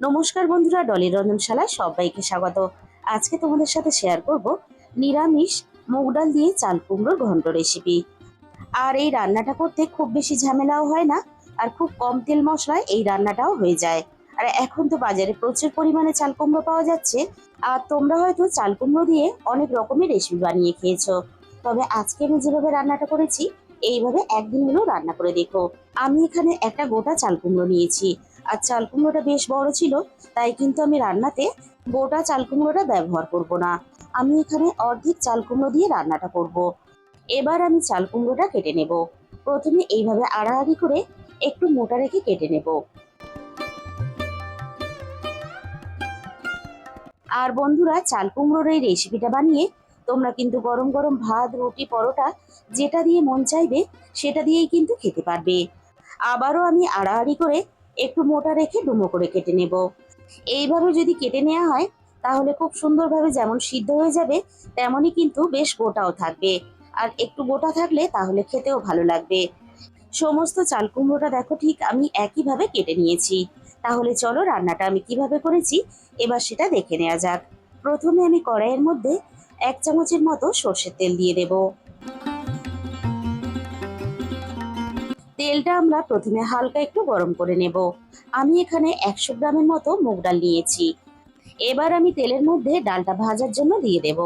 নমস্কার বন্ধুরা, ডলির রন্ধনশালায় সবাইকে স্বাগত। আজকে তোমাদের সাথে শেয়ার করব নিরামিষ মুগ ডাল দিয়ে চাল কুমড়োর ঘন্ট রেসিপি। আর এই রান্নাটা করতে খুব বেশি ঝামেলাও হয় না, আর খুব কম তেল মশলায় এই রান্নাটাও হয়ে যায়। আর এখন তো বাজারে প্রচুর পরিমাণে চাল কুমড়ো পাওয়া যাচ্ছে, আর তোমরা হয়তো চাল কুমড়ো দিয়ে অনেক রকমের রেসিপি বানিয়ে খেয়েছো। তবে আজকে আমি যেভাবে রান্নাটা করেছি, এইভাবে একদিন হলেও রান্না করে দেখো। আমি এখানে একটা গোটা চাল কুমড়ো নিয়েছি, আর চাল কুমড়োটা বেশ বড় ছিল, তাই কিন্তু আমি রান্নাতে গোটা চাল কুমড়োটা ব্যবহার করব না। আমি এখানে অর্ধেক চাল কুমড়ো দিয়ে রান্নাটা করব। এবার আমি চাল কুমড়োটা কেটে নেব। প্রথমে এইভাবে আড়াআড়ি করে একটু মোটা রেখে কেটে নেব। আর বন্ধুরা, চাল কুমড়োর এই রেসিপিটা বানিয়ে তোমরা কিন্তু গরম গরম ভাত, রুটি, পরোটা যেটা দিয়ে মন চাইবে সেটা দিয়েই কিন্তু খেতে পারবে। আবারও আমি আড়াআড়ি করে একটু মোটা রেখে ডুমো করে কেটে নেব। এইভাবে যদি কেটে নেওয়া হয় তাহলে খুব সুন্দরভাবে যেমন সিদ্ধ হয়ে যাবে, তেমনই কিন্তু বেশ গোটাও থাকবে। আর একটু গোটা থাকলে তাহলে খেতেও ভালো লাগবে। সমস্ত চাল কুমড়োটা দেখো ঠিক আমি একইভাবে কেটে নিয়েছি। তাহলে চলো রান্নাটা আমি কিভাবে করেছি এবার সেটা দেখে নেওয়া যাক। প্রথমে আমি কড়াইয়ের মধ্যে 1 চামচের মতো সর্ষের তেল দিয়ে দেব। তেলটা আমরা প্রথমে হালকা একটু গরম করে নেব। আমি এখানে 100 গ্রামের মতো মুগ ডাল নিয়েছি। এবার আমি তেলের মধ্যে ডালটা ভাজার জন্য দিয়ে দেব।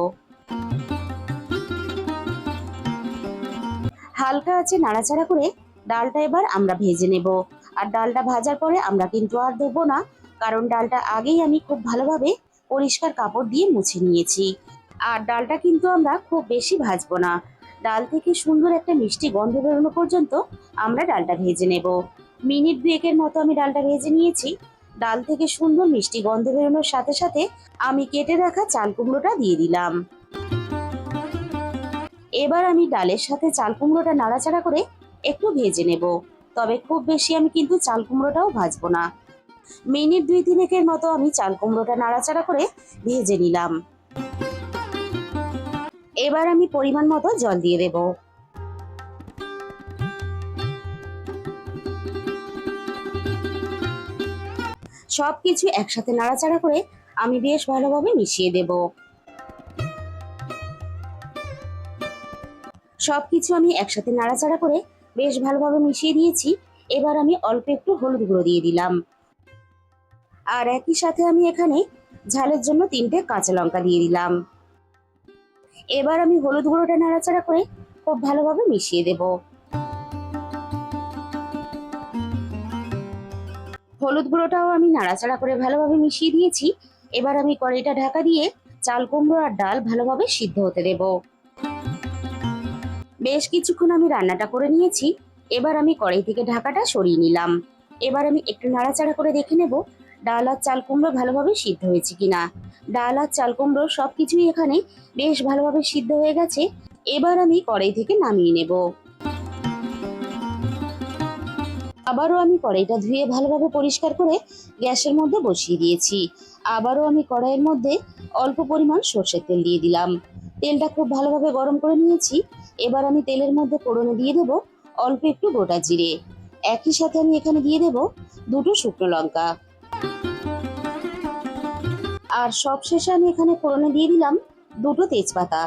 হালকা আছে নাড়াচাড়া করে ডালটা এবার আমরা ভেজে নেব। আর ডালটা ভাজার পরে আমরা কিন্তু আর দেবো না, কারণ ডালটা আগেই আমি খুব ভালোভাবে পরিষ্কার কাপড় দিয়ে মুছে নিয়েছি। আর ডালটা কিন্তু আমরা খুব বেশি ভাজবো না। ডাল থেকে সুন্দর একটা মিষ্টি গন্ধ বেরোনো পর্যন্ত আমরা ডালটা ভেজে নেব। মিনিট 2 মতো আমি ডালটা ভেজে নিয়েছি। ডাল থেকে সুন্দর মিষ্টি গন্ধ বেরোনোর সাথে সাথে আমি কেটে রাখা চাল কুমড়োটা দিয়ে দিলাম। এবার আমি ডালের সাথে চাল কুমড়োটা নাড়াচাড়া করে একটু ভেজে নেব। তবে খুব বেশি আমি কিন্তু চাল কুমড়োটাও ভাজবো না। মিনিট 2-3 মতো আমি চাল কুমড়োটা নাড়াচাড়া করে ভেজে নিলাম। এবার আমি পরিমাণ মতো জল দিয়ে দেব। সবকিছু একসাথে নাড়াচাড়া করে আমি বেশ ভালোভাবে মিশিয়ে দেব। সবকিছু আমি একসাথে নাড়াচাড়া করে বেশ ভালোভাবে মিশিয়ে দিয়েছি। এবার আমি অল্প একটু হলুদ গুঁড়ো দিয়ে দিলাম। আর একই সাথে আমি এখানে ঝালের জন্য 3টে কাঁচা লঙ্কা দিয়ে দিলাম। এবার আমি হলুদ গুঁড়োটা নাড়াচাড়া করে খুব ভালোভাবে মিশিয়ে দেব। হলুদ গুঁড়োটাও আমি নাড়াচাড়া করে ভালোভাবে মিশিয়ে দিয়েছি। এবার আমি কড়াইটা ঢাকা দিয়ে চাল কুমড়ো আর ডাল ভালোভাবে সিদ্ধ হতে দেব। বেশ কিছুক্ষণ আমি রান্নাটা করে নিয়েছি। এবার আমি কড়াই থেকে ঢাকাটা সরিয়ে নিলাম। এবার আমি একটু নাড়াচাড়া করে দেখে নেব ডাল আর চাল কুমড়ো ভালোভাবে সিদ্ধ হয়েছে কিনা। ডাল আর চাল কুমড়ো সবকিছুই এখানে বেশ ভালোভাবে সিদ্ধ হয়ে গেছে। এবার আমি কড়াই থেকে নামিয়ে নেব। আবারও আমি কড়াইটা ধুয়ে ভালোভাবে পরিষ্কার করে গ্যাসের মধ্যে বসিয়ে দিয়েছি। আবারও আমি কড়াইয়ের মধ্যে অল্প পরিমাণ সর্ষের তেল দিয়ে দিলাম। তেলটা খুব ভালোভাবে গরম করে নিয়েছি। এবার আমি তেলের মধ্যে ফোড়নে দিয়ে দেব অল্প একটু গোটা জিরে। একই সাথে আমি এখানে দিয়ে দেব 2টো শুকনো লঙ্কা। আর সবশেষে আমি এখানে ফোড়নে দিয়ে দিলাম 2টো তেজপাতা।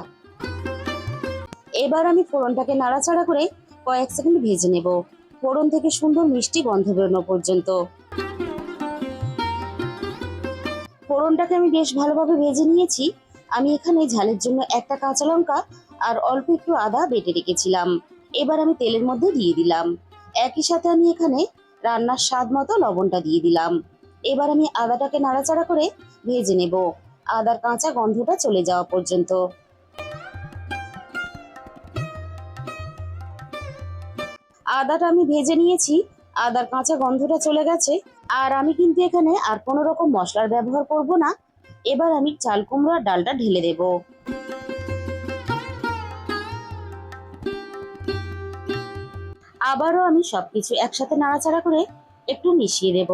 এবার আমি ফোড়নটাকে নাড়াচাড়া করে কয়েক সেকেন্ড ভেজে নেব, ফোড়ন থেকে সুন্দর মিষ্টি গন্ধ বেরোনো পর্যন্ত। ফোড়নটাকে আমি বেশ ভালোভাবে ভেজে নিয়েছি। আমি এখানে ঝালের জন্য একটা কাঁচা লঙ্কা আর অল্প একটু আদা বেটে রেখেছিলাম। এবার আমি তেলের মধ্যে দিয়ে দিলাম। একই সাথে আমি এখানে রান্নার স্বাদ মতো লবণটা দিয়ে দিলাম। এবার আমি আদাটাকে নাড়াচাড়া করে ভেজে নেব, আদার কাঁচা গন্ধটা চলে যাওয়া পর্যন্ত। আদাটা আমি ভেজে নিয়েছি, আদার কাঁচা গন্ধটা চলে গেছে। আর আমি কিন্তু এখানে আর কোনো রকম মশলার ব্যবহার করব না। এবার আমি চাল কুমড়ো আর ডালটা ঢেলে দেব। আবারও আমি সবকিছু একসাথে নাড়াচাড়া করে একটু মিশিয়ে দেব।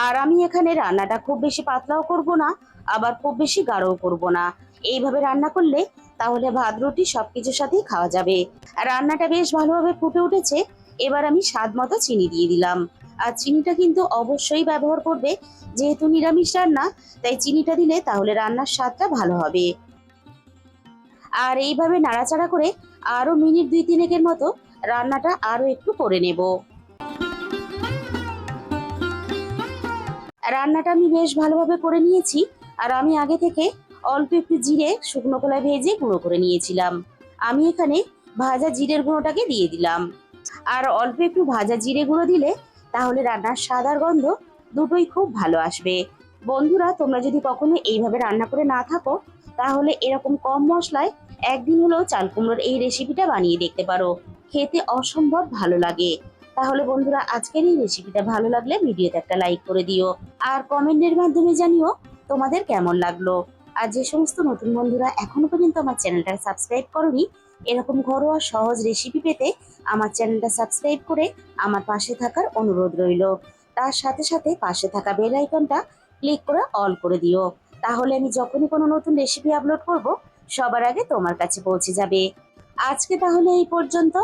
আর আমি এখানে রান্নাটা খুব বেশি পাতলাও করব না, আবার খুব বেশি গাঢ়ও করব না। এইভাবে রান্না করলে তাহলে ভাত রুটি সবকিছুর সাথেই খাওয়া যাবে। আর রান্নাটা বেশ ভালোভাবে ফুটে উঠেছে। এবার আমি স্বাদ মতো চিনি দিয়ে দিলাম। আর চিনিটা কিন্তু অবশ্যই ব্যবহার করবে, যেহেতু নিরামিষ রান্না, তাই চিনিটা দিলে তাহলে রান্নার স্বাদটা ভালো হবে। আর এইভাবে নাড়াচাড়া করে আরো মিনিট 2-3 মতো রান্নাটা আরো একটু করে নেব। রান্নাটা আমি বেশ ভালোভাবে করে নিয়েছি। আর আমি আগে থেকে অল্প একটু জিরে শুকনো কলায় ভেজে গুঁড়ো করে নিয়েছিলাম। আমি এখানে ভাজা জিরের গুঁড়োটাকে দিয়ে দিলাম। আর অল্প একটু ভাজা জিরে গুঁড়ো দিলে তাহলে রান্নার স্বাদ আর গন্ধ দুটোই খুব ভালো আসবে। বন্ধুরা, তোমরা যদি কখনো এইভাবে রান্না করে না থাকো, তাহলে এরকম কম মশলায় একদিন হলেও চাল কুমড়োর এই রেসিপিটা বানিয়ে দেখতে পারো। খেতে অসম্ভব ভালো লাগে। তাহলে বন্ধুরা, আজকের এই রেসিপিটা ভালো লাগলে ভিডিওতে একটা লাইক করে দিও। আর কমেন্টের মাধ্যমে জানিও তোমাদের কেমন লাগলো। আর যে সমস্ত নতুন বন্ধুরা এখনো পর্যন্ত আমার চ্যানেলটা সাবস্ক্রাইব করোনি, এরকম ঘরোয়া সহজ রেসিপি পেতে আমার চ্যানেলটা সাবস্ক্রাইব করে আমার পাশে থাকার অনুরোধ রইল। তার সাথে সাথে পাশে থাকা বেল আইকনটা ক্লিক করে অল করে দিও। তাহলে আমি যখনই কোনো নতুন রেসিপি আপলোড করব, সবার আগে তোমার কাছে পৌঁছে যাবে। আজকে তাহলে এই পর্যন্ত।